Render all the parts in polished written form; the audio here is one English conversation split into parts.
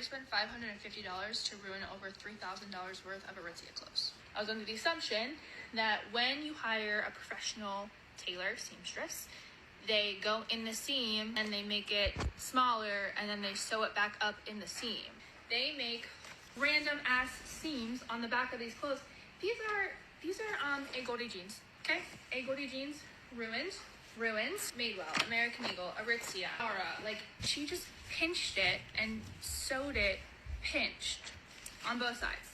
I spent $550 to ruin over $3,000 worth of Aritzia clothes. I was under the assumption that when you hire a professional tailor, seamstress, they go in the seam and they make it smaller and then they sew it back up in the seam. They make random ass seams on the back of these clothes. These are Agodi jeans, okay? Agodi jeans, ruined, Madewell, American Eagle, Aritzia, Aura. Like, she just pinched it and sewed it pinched on both sides,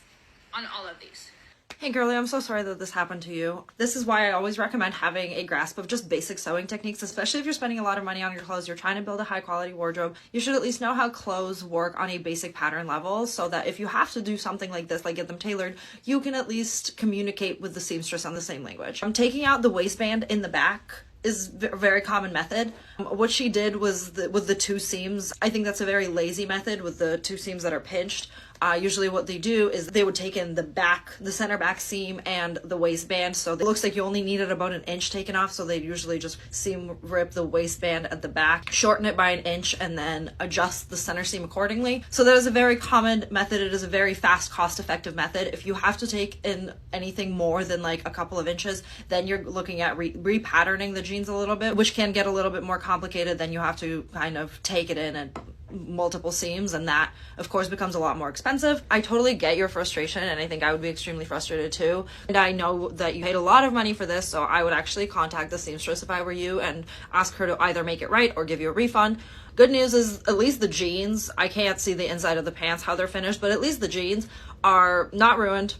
on all of these. Hey girlie, I'm so sorry that this happened to you. This is why I always recommend having a grasp of just basic sewing techniques, especially if you're spending a lot of money on your clothes, you're trying to build a high quality wardrobe. You should at least know how clothes work on a basic pattern level so that if you have to do something like this, like get them tailored, you can at least communicate with the seamstress on the same language. I'm taking out the waistband in the back is a very common method. What she did was with the two seams, I think that's a very lazy method with the two seams that are pinched. Usually what they do is they would take in the center back seam and the waistband. So it looks like you only needed about an inch taken off. So they usually just seam rip the waistband at the back, shorten it by an inch, and then adjust the center seam accordingly. So that is a very common method. It is a very fast, cost-effective method. If you have to take in anything more than like a couple of inches, then you're looking at repatterning the jeans a little bit, which can get a little bit more complicated. Then you have to kind of take it in and multiple seams, and that of course becomes a lot more expensive. I totally get your frustration, and I think I would be extremely frustrated too. And I know that you paid a lot of money for this, so I would actually contact the seamstress if I were you and ask her to either make it right or give you a refund. Good news is at least the jeans, I can't see the inside of the pants, how they're finished, but at least the jeans are not ruined.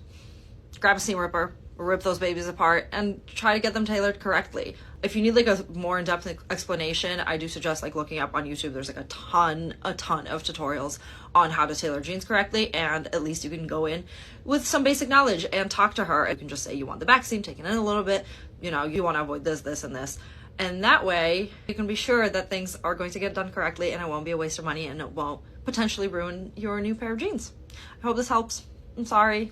Grab a seam ripper, rip those babies apart, and try to get them tailored correctly. If you need like a more in-depth explanation, I do suggest like looking up on YouTube. There's like a ton of tutorials on how to tailor jeans correctly, and at least you can go in with some basic knowledge and talk to her. You can just say you want the back seam taken in a little bit, you know, you want to avoid this, and this. And that way you can be sure that things are going to get done correctly and it won't be a waste of money and it won't potentially ruin your new pair of jeans. I hope this helps. I'm sorry.